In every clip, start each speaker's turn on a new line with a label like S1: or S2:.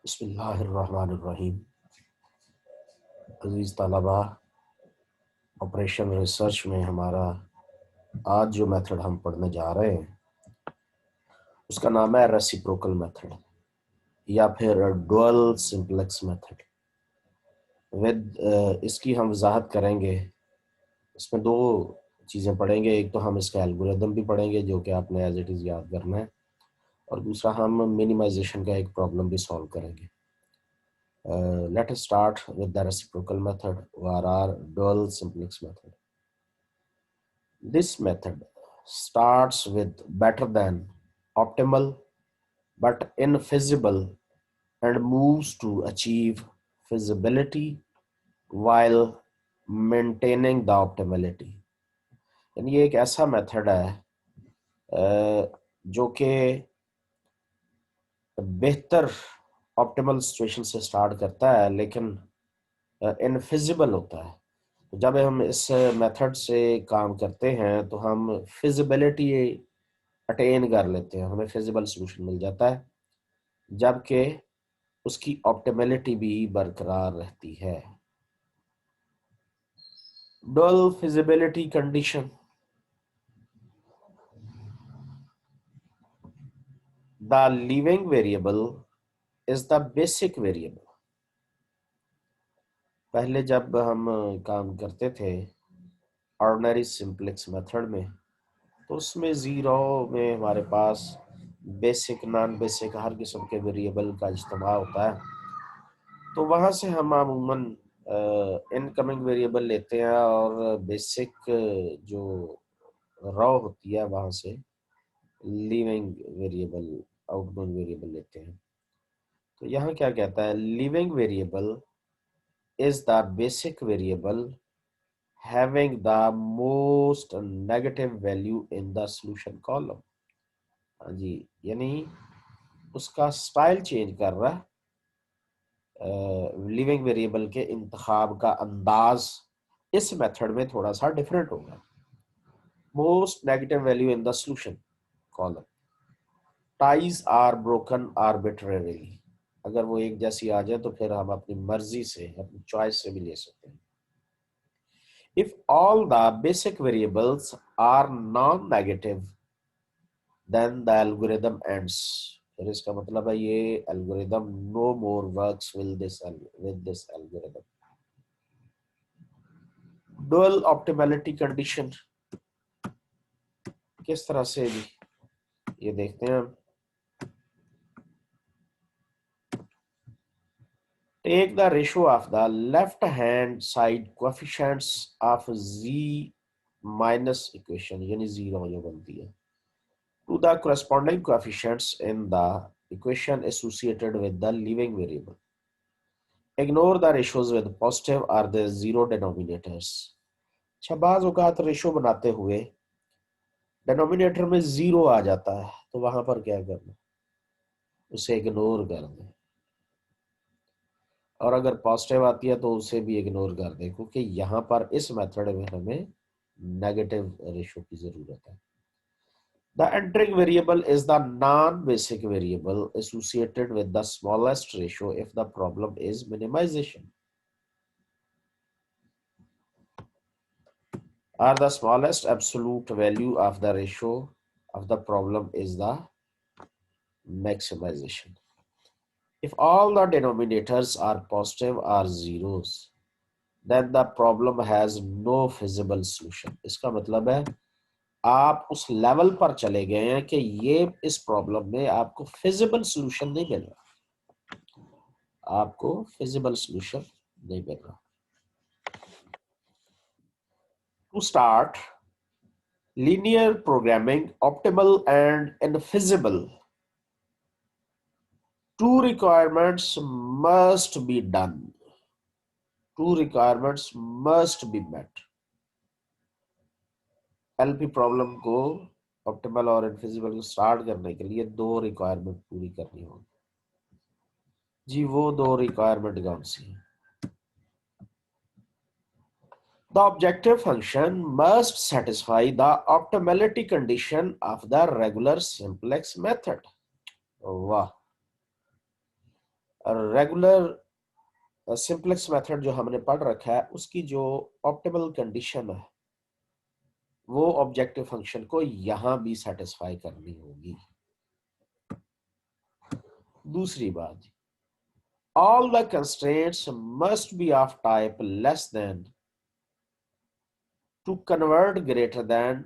S1: बिस्मिल्लाहिर्रहमानिर्रहीम। अजीज़ तलबा, operation research में हमारा आज जो मेथड हम पढ़ने जा रहे हैं उसका नाम है रेसिप्रोकल मेथड या फिर डुअल सिंप्लेक्स मेथड। इसकी हम वजाहत करेंगे। इसमें दो चीज़ें पढ़ेंगे, एक तो हम इसका एल्गोरिदम भी पढ़ेंगे जो कि आपने एज इट इज़ याद करना है, और दूसरा हम मिनिमाइजेशन का एक प्रॉब्लम भी सॉल्व करेंगे। Let us start with the reciprocal method or our dual simplex method. This method starts with better than optimal but infeasible and moves to achieve feasibility while maintaining the optimality. यानी ये एक ऐसा method है जो कि बेहतर optimal situation से start करता है लेकिन इनफिजिबल होता है। तो जब हम इस मेथड से काम करते हैं तो हम फिजिबिलिटी अटेन कर लेते हैं, हमें फिजिबल सॉल्यूशन मिल जाता है, जबकि उसकी ऑप्टिमलिटी भी बरकरार रहती है। Dual feasibility condition. The leaving variable is the basic variable. पहले जब हम काम करते थे ऑर्डिनरी सिंप्लेक्स मेथड में, तो उसमें ज़ीरो में हमारे पास बेसिक नॉन बेसिक हर किस्म के वेरिएबल का इस्तेमाल होता है। तो वहाँ से हम अमूमन इनकमिंग वेरिएबल लेते हैं और बेसिक जो रॉ होती है वहाँ से लीविंग वेरिएबल, आउटगोइंग वेरिएबल लेते हैं। तो यहाँ क्या कहता है, leaving variable is the basic variable having the most negative value in the solution column। हाँ जी, यानी उसका स्टाइल चेंज कर रहा है, लिविंग वेरिएबल के इंतखाब का अंदाज इस मेथड में थोड़ा सा डिफरेंट होगा। Most negative value in the solution column. Ties are broken arbitrarily. अगर वो एक जैसी आ जाए तो फिर हम अपनी मर्जी से, अपनी चॉइस से भी ले सकते हैं। If all the basic variables are non negative then the algorithm ends. फिर इसका मतलब है ये algorithm no more works with this algorithm. Dual optimality condition किस तरह से भी ये देखते हैं हम। Take the ratio of the left hand side coefficients of z minus equation, यानी जीरो जो बनती है, to the corresponding coefficients in the equation associated with the leaving variable. Ignore the ratios with positive or the zero denominators. अच्छा, बाज औकात ratio बनाते हुए denominator में जीरो आ जाता है तो वहां पर क्या करना, उसे इग्नोर कर दें, और अगर पॉजिटिव आती है तो उसे भी इग्नोर कर दें, क्योंकि यहाँ पर इस मेथड में हमें नेगेटिव रेशो की जरूरत है। The entering variable is the non-basic variable associated with the smallest ratio if the problem is minimization. Or the smallest absolute value of the ratio of the problem is the maximization. If all the denominators are positive or zeros, then the problem has no feasible solution. इसका मतलब है आप उस level पर चले गए हैं कि ये इस प्रॉब्लम में आपको फिजिबल सॉल्यूशन नहीं मिल रहा, आपको फिजिबल सॉल्यूशन नहीं मिल रहा। To start linear programming optimal and infeasible, two requirements must be done, two requirements must be met। LP problem को ऑप्टिमल और इनफिजिबल को स्टार्ट करने के लिए दो रिक्वायरमेंट पूरी करनी होगी। जी, वो दो रिक्वायरमेंट कौन सी है? The objective function must satisfy the optimality condition of the regular simplex method। वाह, रेगुलर सिंपलेक्स मेथड जो हमने पढ़ रखा है उसकी जो ऑप्टिमल कंडीशन है वो ऑब्जेक्टिव फंक्शन को यहां भी सेटिस्फाई करनी होगी। दूसरी बात, all the constraints must be of type less than to convert greater than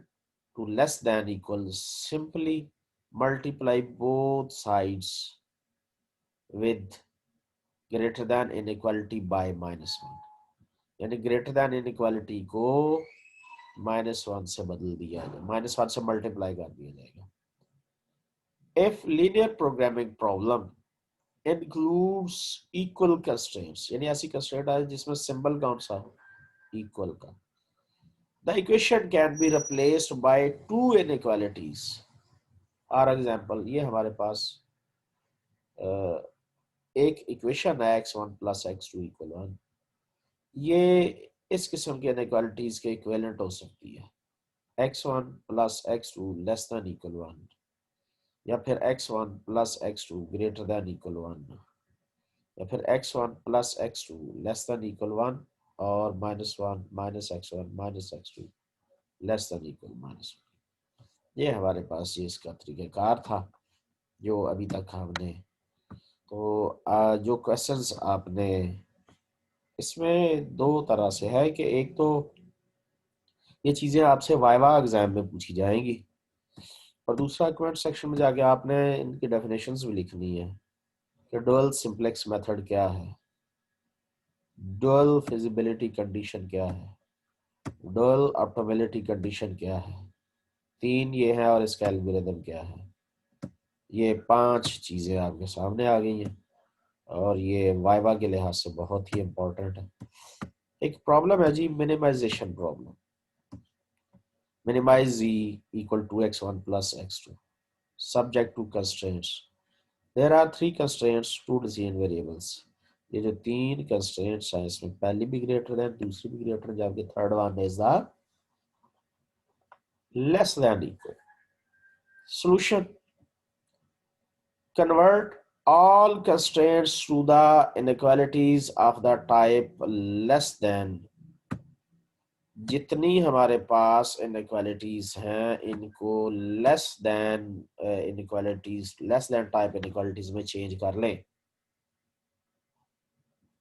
S1: to less than equals simply multiply both sides with greater than inequality by -1, यानी ग्रेटर देन इनइक्वालिटी को -1 से बदल दिया जाए, -1 से मल्टीप्लाई कर दिया जाएगा। If linear programming problem includes equal constraints, यानी ऐसी कंस्ट्रेंट है जिसमें सिंबल कौन सा हो, इक्वल का, the equation can be replaced by two inequalities। For example ये हमारे पास एक इक्वेशन है x1 प्लस x2 इक्वल 1, ये इस किस्म की इनइक्वालिटीज के इक्विवेलेंट हो सकती है, x1 plus x2 less than equal 1, या फिर x1 plus x2 greater than equal 1, या फिर x1 plus x2 less than equal 1 और -1 minus x1 minus x2 less than equal -1। ये हमारे पास ये इसका तरीक़ाकार था जो अभी तक हमने, तो जो क्वेश्चंस आपने इसमें दो तरह से है कि एक तो ये चीज़ें आपसे वाइवा एग्जाम में पूछी जाएंगी और दूसरा कमेंट सेक्शन में जाके आपने इनकी डेफिनेशंस भी लिखनी है कि डुअल सिंप्लेक्स मेथड क्या है, डुअल फिजिबिलिटी कंडीशन क्या है, डुअल ऑप्टिमलिटी कंडीशन क्या है, 3 ये है और इसका एल्गोरिथम क्या है। ये 5 चीज़ें आपके सामने आ गई हैं और ये वाइवा के लिहाज से बहुत ही इम्पोर्टेंट है। एक प्रॉब्लम है जी, minimisation problem, minimize z equal to x1 plus x2 subject to constraints। There are 3 constraints, 2 decision variables। ये जो 3 constraints हैं इसमें पहली भी ग्रेटर देन, दूसरी भी ग्रेटर, जबकि third one is the less than equal. Solution: convert all constraints to the inequalities of the type less than। जितनी हमारे पास इनइक्वालिटीज हैं इनको less than inequalities, less than type inequalities में चेंज कर लें।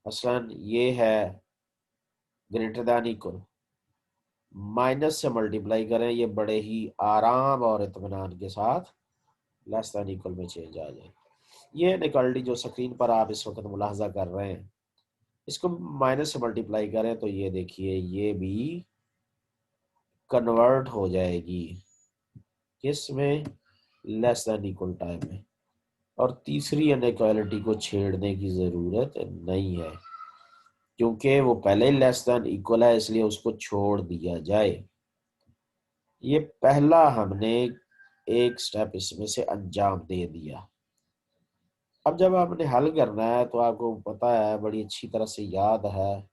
S1: मसलन ये है ग्रेटर देन इक्वल, माइनस से मल्टीप्लाई करें, ये बड़े ही आराम और इत्मीनान के साथ लेस देन इक्वल में चेंज आ जाए। ये इनइक्वालिटी जो स्क्रीन पर आप इस वक्त मुलाहजा कर रहे हैं, इसको माइनस से मल्टीप्लाई करें तो ये देखिए ये भी कन्वर्ट हो जाएगी किस में, लेस देन इक्वल टाइम में, और तीसरी इनइक्वालिटी को छेड़ने की जरूरत नहीं है क्योंकि वो पहले ही लेस देन इक्वल है, इसलिए उसको छोड़ दिया जाए। ये पहला हमने एक स्टेप इसमें से अंजाम दे दिया। अब जब आपने हल करना है तो आपको पता है, बड़ी अच्छी तरह से याद है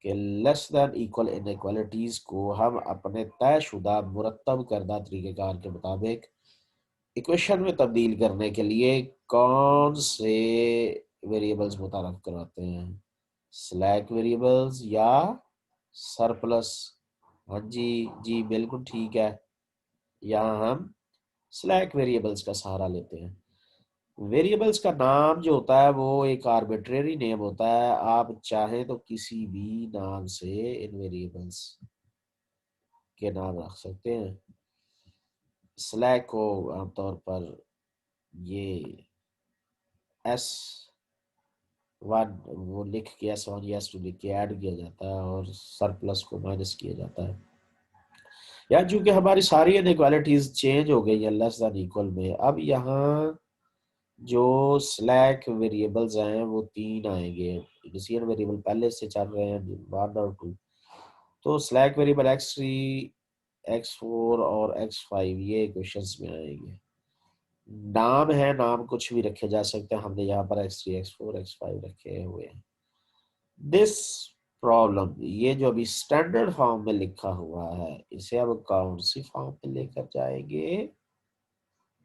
S1: कि लेस देन इक्वल इनइक्वालिटीज को हम अपने तयशुदा मुरतब करदा तरीक़ेकार के मुताबिक इक्वेशन में तब्दील करने के लिए कौन से वेरिएबल्स मुतारफ करवाते हैं, स्लैक वेरिएबल्स या सरप्लस। हाँ जी जी बिल्कुल ठीक है, यहाँ हम स्लैक वेरिएबल्स का सहारा लेते हैं। वेरिएबल्स का नाम जो होता है वो एक आर्बिट्रेरी नेम होता है, आप चाहें तो किसी भी नाम से इन वेरिएबल्स के नाम रख सकते हैं। स्लैक को आमतौर पर ये S1 वो लिख के S1 या S2 लिख के ऐड किया जाता है और सरप्लस को माइनस किया जाता है। या चूंकि हमारी सारी इनइक्वालिटीज चेंज हो गई है लेस देन इक्वल में, अब यहाँ जो स्लैक वेरिएबल्स हैं वो 3 आएंगे। डिसीजन वेरिएबल पहले से चल रहे हैं 1 और 2, तो स्लैक वेरिएबल x3, x4 और x5 ये इक्वेशंस में आएंगे। नाम है, नाम कुछ भी रखे जा सकते हैं, हमने यहाँ पर x3 x4 x5 रखे हुए हैं। दिस प्रॉब्लम, ये जो अभी स्टैंडर्ड फॉर्म में लिखा हुआ है, इसे अब कौन सी फॉर्म में लेकर जाएंगे,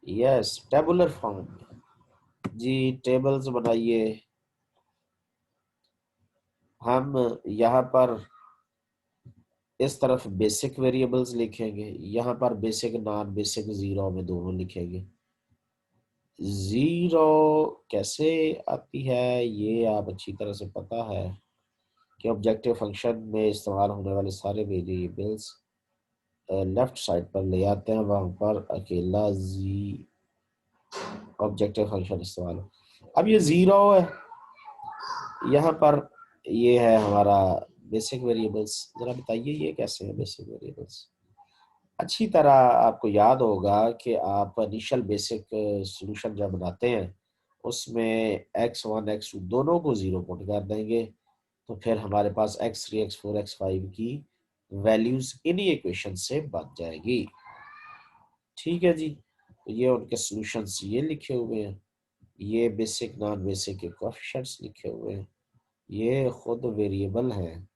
S1: यस टेबुलर फॉर्म में। जी टेबल्स बनाइए, हम यहाँ पर इस तरफ बेसिक वेरिएबल्स लिखेंगे, यहाँ पर बेसिक नॉन बेसिक जीरो में दोनों लिखेंगे। जीरो कैसे आती है ये आप अच्छी तरह से पता है कि ऑब्जेक्टिव फंक्शन में इस्तेमाल होने वाले सारे वेरिएबल्स लेफ्ट साइड पर ले आते हैं, वहां पर अकेला जी ऑब्जेक्टिव फंक्शन इस्तेमाल हो। अब ये जीरो है, यहाँ पर ये है हमारा बेसिक वेरिएबल्स। जरा बताइए ये कैसे है बेसिक वेरिएबल्स। अच्छी तरह आपको याद होगा कि आप इनिशियल बेसिक सॉल्यूशन जब बनाते हैं उसमें x1 x2 दोनों को जीरो पुट कर देंगे, तो फिर हमारे पास x3 x4 x5 की वैल्यूज इन्हीं इक्वेशन से बन जाएगी। ठीक है जी, तो ये उनके सॉल्यूशंस ये लिखे हुए हैं, ये बेसिक नॉन बेसिक के कोएफिशिएंट्स लिखे हुए हैं, ये खुद वेरिएबल हैं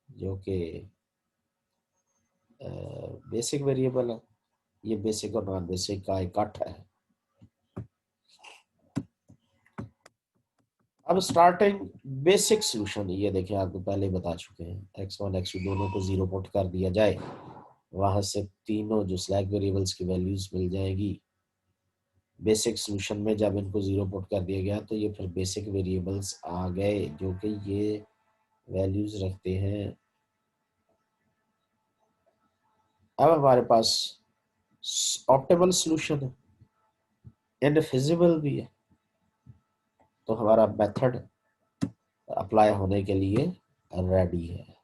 S1: जो कि बेसिक वेरिएबल है, ये बेसिक और नॉन बेसिक का इकट्ठा है। अब स्टार्टिंग बेसिक सॉल्यूशन ये देखिए, आपको पहले बता चुके हैं x1 x2 दोनों को जीरो पुट कर दिया जाए, वहां से तीनों जो स्लैक वेरिएबल्स की वैल्यूज मिल जाएगी। बेसिक सॉल्यूशन में जब इनको जीरो पुट कर दिया गया तो ये फिर बेसिक वेरिएबल्स आ गए जो कि ये वैल्यूज रखते हैं। अब हमारे पास ऑप्टिमल सॉल्यूशन है, इनफिजिबल भी है, तो हमारा मेथड अप्लाई होने के लिए रेडी है।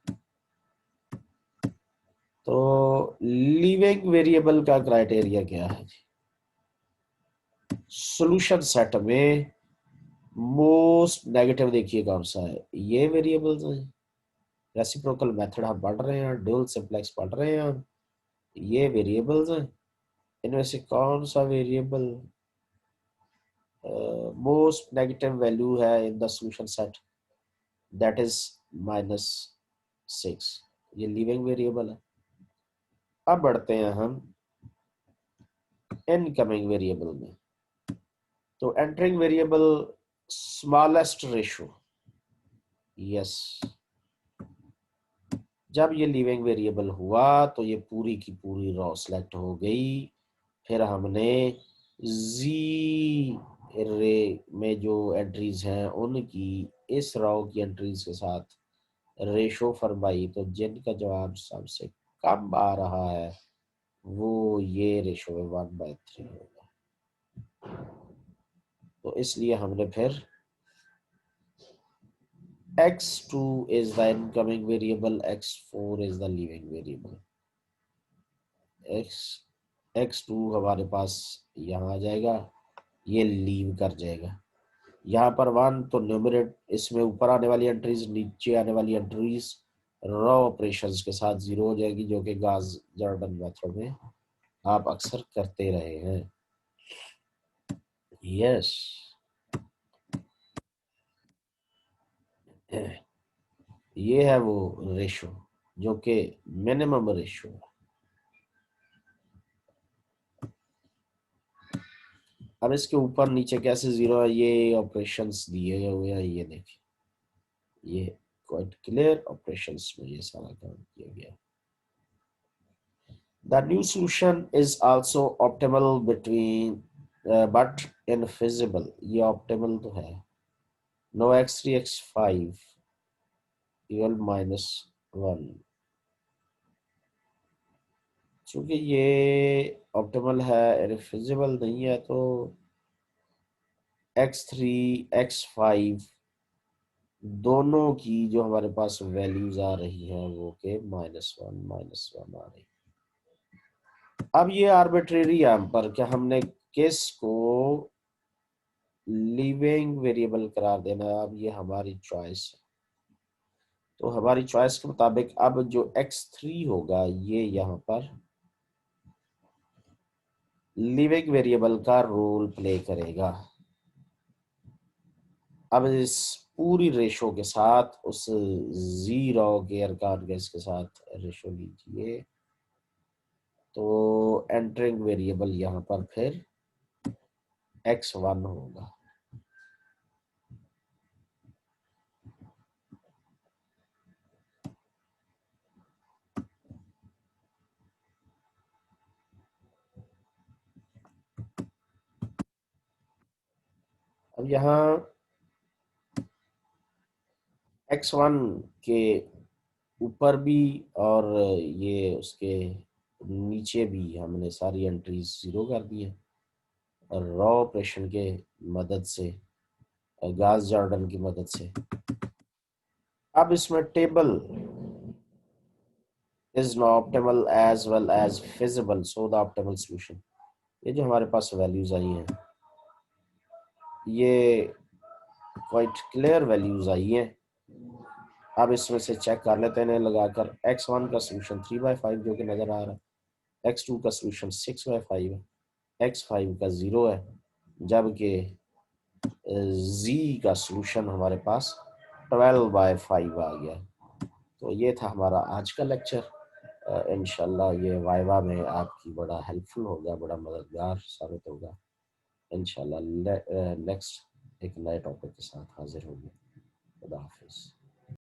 S1: तो लीविंग वेरिएबल का क्राइटेरिया क्या है जी? सॉल्यूशन सेट में मोस्ट नेगेटिव देखिए कौन सा है, ये वेरिएबल्स हैं। रेसिप्रोकल मेथड हम पढ़ रहे हैं, ड्यूल सिंप्लेक्स पढ़ रहे हैं हम, ये वेरिएबल्स हैं। इनमें से कौन सा वेरिएबल मोस्ट नेगेटिव वैल्यू है इन the solution set, that is -6, ये लिविंग वेरिएबल है। अब बढ़ते हैं हम इनकमिंग वेरिएबल में। तो entering variable smallest ratio, yes, जब ये लिविंग वेरिएबल हुआ तो ये पूरी की पूरी रॉ सेलेक्ट हो गई। फिर हमने जी रे में जो एंट्रीज हैं उनकी इस रॉ की एंट्रीज के साथ रेशो फरमाई, तो जिनका जवाब सबसे कम आ रहा है वो ये रेशो में 1/3 होगा। तो इसलिए हमने फिर x2 is the incoming variable, x4 is the leaving variable। x2 हमारे पास यहाँ आ जाएगा, ये लीव कर जाएगा। यहाँ पर 1 तो न्यूमरेट इसमें ऊपर आने वाली एंट्रीज, नीचे आने वाली एंट्रीज रॉ ऑपरेशंस के साथ जीरो हो जाएगी, जो कि गास जॉर्डन मेथड में आप अक्सर करते रहे हैं। यस, ये है वो रेशो जो कि मिनिमम रेशो है। अब इसके ऊपर नीचे कैसे जीरो है, ये ऑपरेशंस दिए हुए हैं, ये देखिए, ये क्वाइट क्लियर ऑपरेशंस में ये सारा काम किया गया। The new solution is also optimal between but infeasible, ये optimal तो है। No x3 x5 equal -1, चूंकि ये ऑप्टिमल है, इनफिजिबल नहीं है, तो x3 x5 दोनों की जो हमारे पास वैल्यूज आ रही हैं वो के -1 आ रही। अब ये आर्बिट्रेरी है पर क्या हमने किस को लिविंग वेरिएबल करार देना है, अब ये हमारी चॉइस है। तो हमारी चॉइस के मुताबिक अब जो x3 होगा ये यहाँ पर लिविंग वेरिएबल का रोल प्ले करेगा। अब इस पूरी रेशो के साथ उस जीरो के अरकान गैस के साथ रेशो लीजिए, तो एंटरिंग वेरिएबल यहाँ पर फिर x1 होगा। अब यहाँ x1 के ऊपर भी और ये उसके नीचे भी हमने सारी एंट्रीज 0 कर दी है रॉ ऑपरेशन के मदद से, गॉस जॉर्डन की मदद से। अब इसमें table is not optimal as well as feasible, so the optimal solution. ये जो हमारे पास वैल्यूज आई हैं, ये क्वाइट क्लियर वैल्यूज आई हैं। अब इसमें से चेक कर लेते हैं लगाकर। x1 का सोल्यूशन 3/5 जो कि नजर आ रहा है, x2 का सोल्यूशन 6/5 है, x5 का 0 है, जबकि z का सोल्यूशन हमारे पास 12/5 आ गया। तो ये था हमारा आज का लेक्चर। इंशाल्लाह ये वाइवा में आपकी बड़ा हेल्पफुल होगा, बड़ा मददगार साबित होगा। इंशाल्लाह नेक्स्ट एक नए टॉपिक के साथ हाजिर होंगे। खुदा हाफिज़।